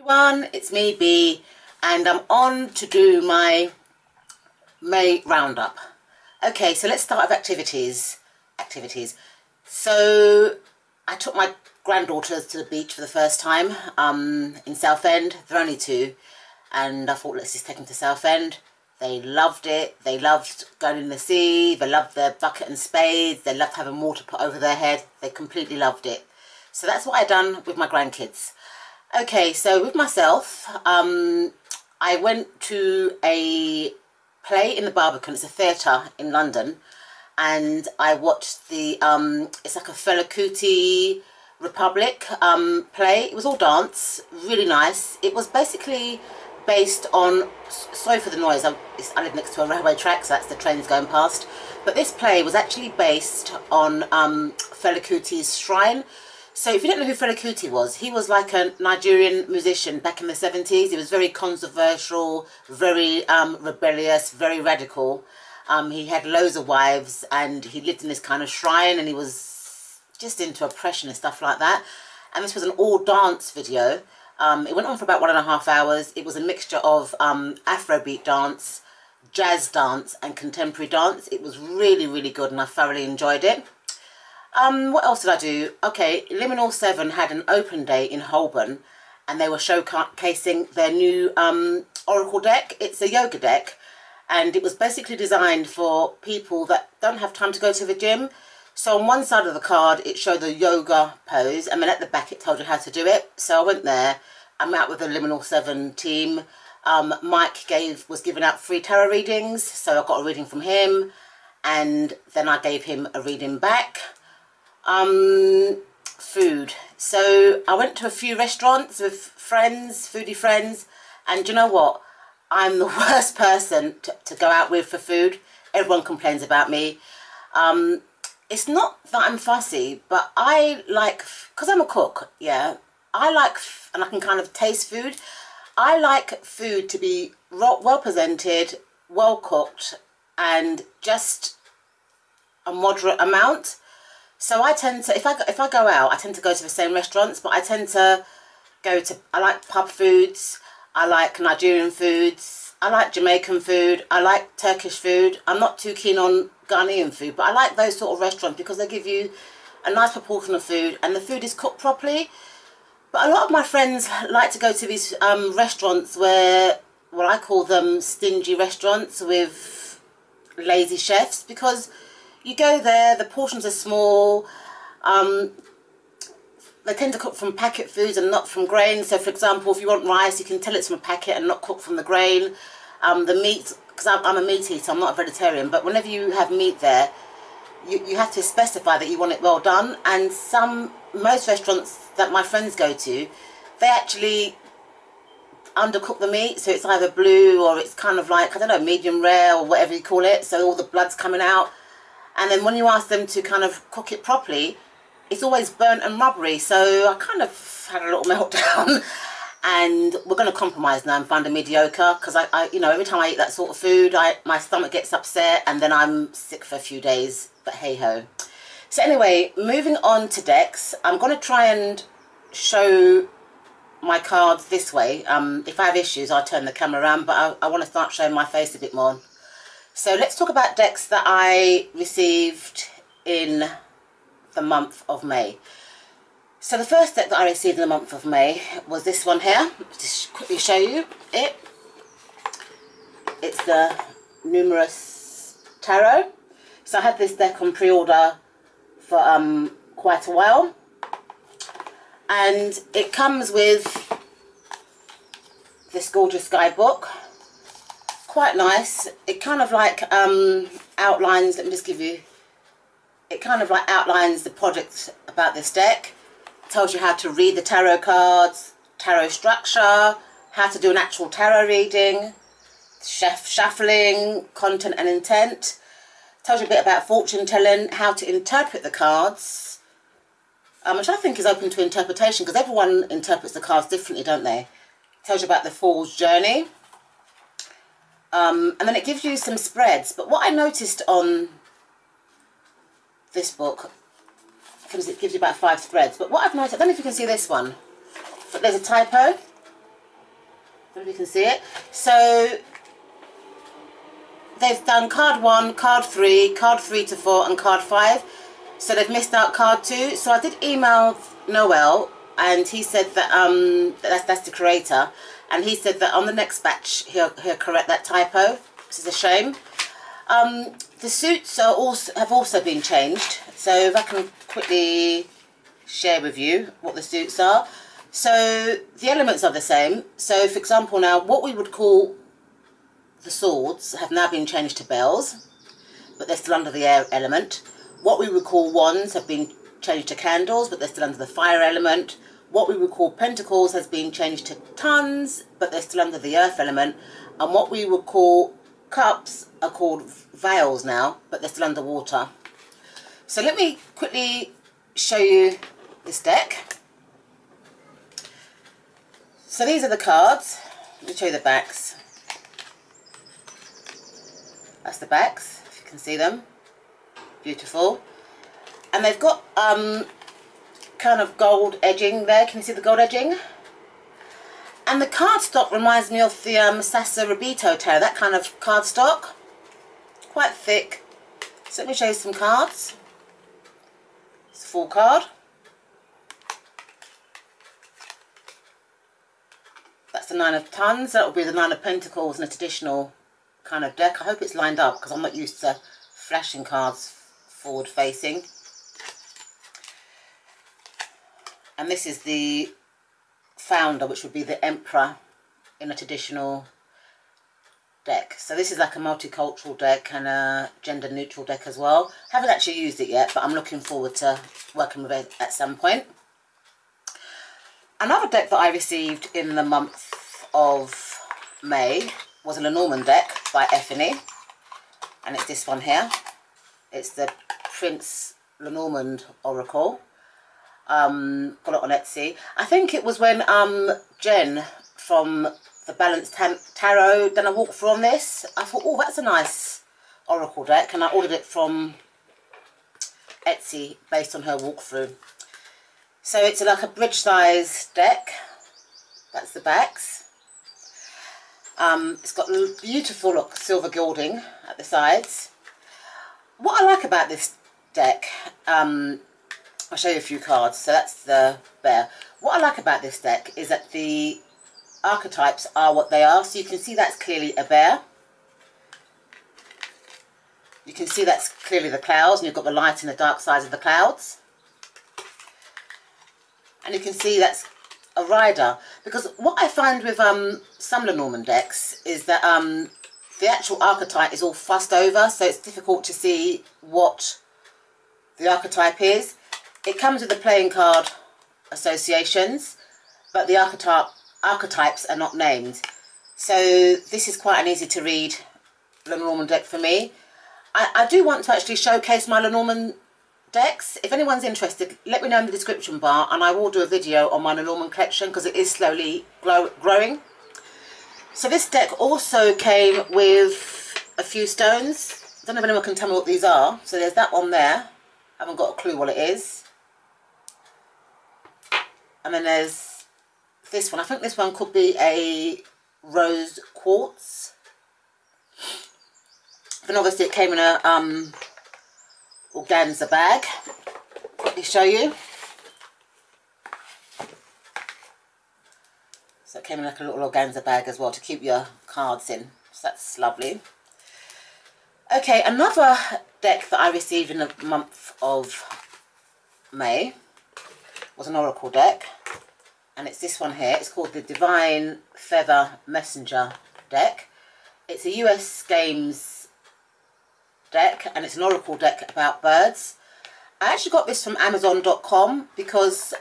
Everyone, it's me B, and I'm on to do my May roundup. Okay, so let's start with activities. So I took my granddaughters to the beach for the first time in Southend. They're only 2, and I thought, let's just take them to Southend. They loved it. They loved going in the sea. They loved their bucket and spades. They loved having water put over their head. They completely loved it. So that's what I done with my grandkids. Okay, so with myself, I went to a play in the Barbican. It's a theatre in London, and I watched the it's like a Fela Kuti Republic play. It was all dance, really nice. It was basically based on, sorry for the noise, I live next to a railway track, so that's the trains going past, but this play was actually based on Fela Kuti's shrine. So if you don't know who Fela Kuti was, he was like a Nigerian musician back in the 70s. He was very controversial, very rebellious, very radical. He had loads of wives, and he lived in this kind of shrine, and he was just into oppression and stuff like that. And this was an all-dance video. It went on for about 1.5 hours. It was a mixture of Afrobeat dance, jazz dance, and contemporary dance. It was really, really good, and I thoroughly enjoyed it. What else did I do? Okay, Liminal 7 had an open day in Holborn, and they were showcasing their new Oracle deck. It's a yoga deck, and it was basically designed for people that don't have time to go to the gym. So on one side of the card, it showed the yoga pose, and then at the back, it told you how to do it. So I went there. I'm out with the Liminal 7 team. Mike was giving out free tarot readings, so I got a reading from him, and then I gave him a reading back. Food. So I went to a few restaurants with friends, foodie friends, and you know what? I'm the worst person to go out with for food. Everyone complains about me. It's not that I'm fussy, but I like, because I'm a cook, yeah, I like, and I can kind of taste food. I like food to be well presented, well cooked, and just a moderate amount. So I tend to, if I go out, I tend to go to the same restaurants, but I tend to go to, I like pub foods, I like Nigerian foods, I like Jamaican food, I like Turkish food. I'm not too keen on Ghanaian food, but I like those sort of restaurants because they give you a nice proportion of food, and the food is cooked properly. But a lot of my friends like to go to these restaurants where, well, I call them stingy restaurants with lazy chefs, because you go there, the portions are small, they tend to cook from packet foods and not from grain. So for example, if you want rice, you can tell it's from a packet and not cooked from the grain. The meat, because I'm a meat eater, I'm not a vegetarian, but whenever you have meat there, you have to specify that you want it well done. And most restaurants that my friends go to, they actually undercook the meat, so it's either blue or it's kind of like, I don't know, medium rare or whatever you call it, so all the blood's coming out. And then when you ask them to kind of cook it properly, it's always burnt and rubbery. So I kind of had a little meltdown, and we're going to compromise now and find a mediocre, because I you know, every time I eat that sort of food, my stomach gets upset, and then I'm sick for a few days. But hey ho. So anyway, moving on to decks, I'm going to try and show my cards this way. If I have issues, I'll turn the camera around, but I want to start showing my face a bit more. So let's talk about decks that I received in the month of May. So the first deck that I received in the month of May was this one here. Just quickly show you it. It's the Numinous Tarot. So I had this deck on pre-order for quite a while, and it comes with this gorgeous guidebook. Quite nice. It kind of like outlines, let me just give you, it kind of like outlines the project about this deck. It tells you how to read the tarot cards, tarot structure, how to do an actual tarot reading, shuffling, content and intent. It tells you a bit about fortune telling, how to interpret the cards, which I think is open to interpretation, because everyone interprets the cards differently, don't they? It tells you about the Fool's journey. And then it gives you some spreads. But what I noticed on this book, because it gives you about 5 spreads, but what I've noticed, I don't know if you can see this one, but there's a typo. don't know if you can see it. So they've done card 1, card 3, card 3 to 4 and card 5. So they've missed out card 2. So I did email Noel, and he said that that's the creator, and he said that on the next batch he'll correct that typo, which is a shame. The suits are have also been changed. So if I can quickly share with you what the suits are. So the elements are the same. So for example, now what we would call the swords have now been changed to bells, but they're still under the air element. What we would call wands have been changed to candles, but they're still under the fire element. What we would call pentacles has been changed to tons, but they're still under the earth element. And what we would call cups are called veils now, but they're still under water. So let me quickly show you this deck. So these are the cards. Let me show you the backs. That's the backs, if you can see them. Beautiful. And they've got kind of gold edging there. Can you see the gold edging? And the cardstock reminds me of the Sasa Rabito Tarot, that kind of cardstock. Quite thick. So let me show you some cards. It's a full card. That's the 9 of Tons. That will be the 9 of Pentacles in a traditional kind of deck. I hope it's lined up because I'm not used to flashing cards forward facing. And this is the Founder, which would be the Emperor in a traditional deck. So this is like a multicultural deck and a gender neutral deck as well. Haven't actually used it yet, but I'm looking forward to working with it at some point. Another deck that I received in the month of May was a Lenormand deck by Effany, and it's this one here. It's the Prince Lenormand Oracle. Got it on Etsy. I think it was when Jen from the Balanced Tarot done a walkthrough on this. I thought, oh, that's a nice Oracle deck, and I ordered it from Etsy based on her walkthrough. So it's like a bridge size deck. That's the backs. It's got beautiful silver gilding at the sides. What I like about this deck, I'll show you a few cards. So that's the bear. What I like about this deck is that the archetypes are what they are. So you can see that's clearly a bear. You can see that's clearly the clouds, and you've got the light and the dark sides of the clouds. And you can see that's a rider. Because what I find with some Lenormand decks is that the actual archetype is all fussed over, so it's difficult to see what the archetype is. It comes with the playing card associations, but the archetypes are not named. So this is quite an easy to read Lenormand deck for me. I do want to actually showcase my Lenormand decks. If anyone's interested, let me know in the description bar, and I will do a video on my Lenormand collection because it is slowly growing. So this deck also came with a few stones. I don't know if anyone can tell me what these are. So there's that one there. I haven't got a clue what it is. And then there's this one. I think this one could be a rose quartz. And obviously it came in a organza bag. Let me show you. So it came in like a little organza bag as well to keep your cards in. So that's lovely. Okay, another deck that I received in the month of May was an oracle deck. And it's this one here. It's called the Divine Feather Messenger deck. It's a US Games deck, and it's an oracle deck about birds. I actually got this from Amazon.com because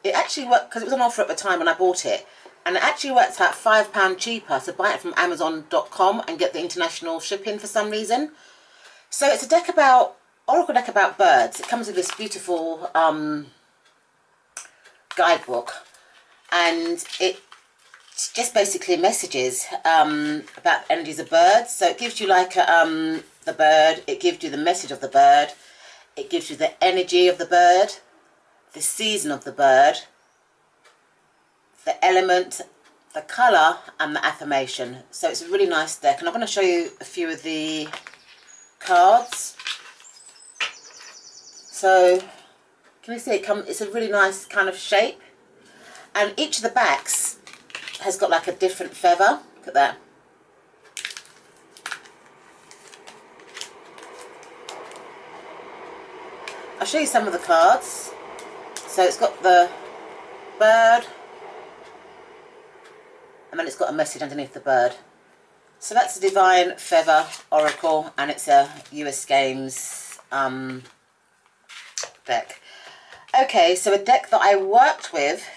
it actually worked, because it was on offer at the time when I bought it, and it actually worked out £5 cheaper to buy it from Amazon.com and get the international shipping for some reason. So it's a deck about, oracle deck about birds. It comes with this beautiful guidebook, and it just basically messages about energies of birds. So it gives you like the bird, it gives you the message of the bird, it gives you the energy of the bird, the season of the bird, the element, the colour and the affirmation. So it's a really nice deck, and I'm going to show you a few of the cards. So can you see it's a really nice kind of shape, and each of the backs has got like a different feather. Look at that. I'll show you some of the cards. So it's got the bird, and then it's got a message underneath the bird. So that's the Divine Feather Oracle, and it's a US Games deck. Okay, so a deck that I worked with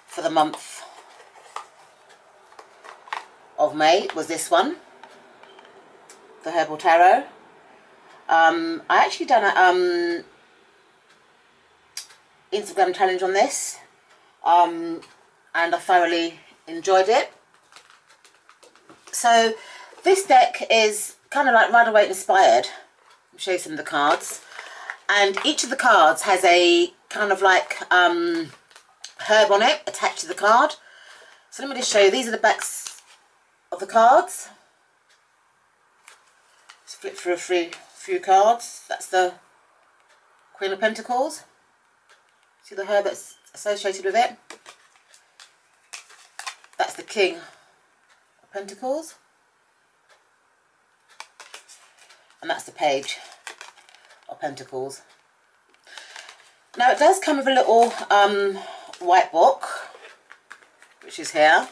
for the month of May was this one, the Herbal Tarot. I actually done a Instagram challenge on this, and I thoroughly enjoyed it. So this deck is kind of like Rider-Waite inspired. I'll show you some of the cards, and each of the cards has a kind of like herb on it attached to the card. So let me just show you. These are the backs of the cards. Let's flip through a few cards. That's the Queen of Pentacles. See the herb that's associated with it? That's the King of Pentacles. And that's the Page of Pentacles. Now it does come with a little white book, which is here,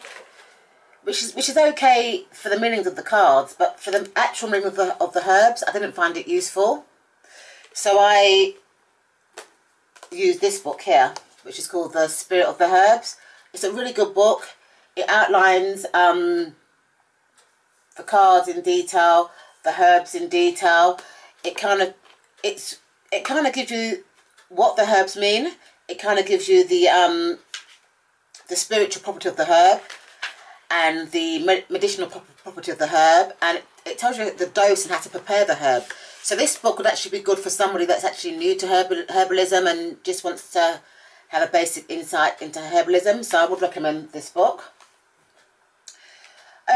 which is okay for the meanings of the cards, but for the actual meaning of the herbs, I didn't find it useful. So I used this book here, which is called The Spirit of the Herbs. It's a really good book. It outlines the cards in detail, the herbs in detail. It kind of gives you what the herbs mean. It kind of gives you the spiritual property of the herb and the medicinal property of the herb, and it tells you the dose and how to prepare the herb. So this book would actually be good for somebody that's actually new to herbalism and just wants to have a basic insight into herbalism. So I would recommend this book.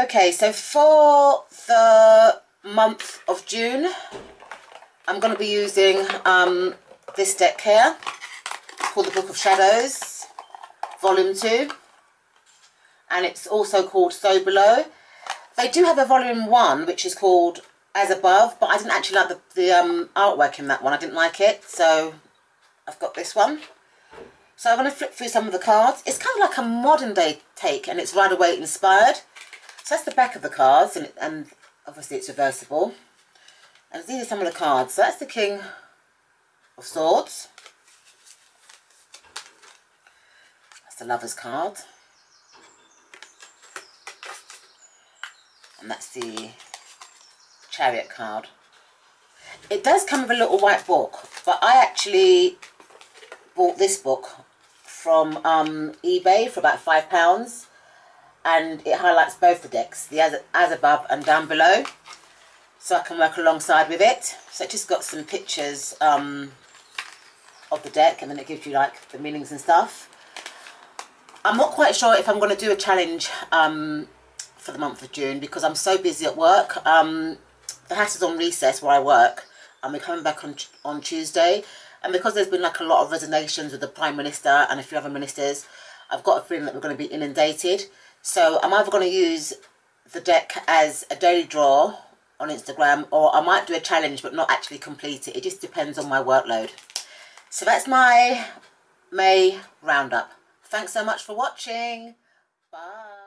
Okay, so for the month of June, I'm going to be using this deck here, called the Book of Shadows, Volume 2. And it's also called So Below. They do have a Volume 1, which is called As Above, but I didn't actually like the artwork in that one. I didn't like it, so I've got this one. So I'm going to flip through some of the cards. It's kind of like a modern day take, and it's Rider-Waite inspired. So that's the back of the cards, and obviously it's reversible. And these are some of the cards. So that's the King of Swords. That's the Lover's card. And that's the Chariot card. It does come with a little white book, but I actually bought this book from eBay for about £5, and it highlights both the decks, the as above and down below, so I can work alongside with it. So it just got some pictures of the deck, and then it gives you like the meanings and stuff. I'm not quite sure if I'm going to do a challenge for the month of June, because I'm so busy at work. The house is on recess where I work, and we're coming back on Tuesday, and because there's been like a lot of resignations with the Prime Minister and a few other ministers, I've got a feeling that we're going to be inundated. So I'm either going to use the deck as a daily draw on Instagram, or I might do a challenge but not actually complete it. It just depends on my workload. So that's my May roundup. Thanks so much for watching. Bye.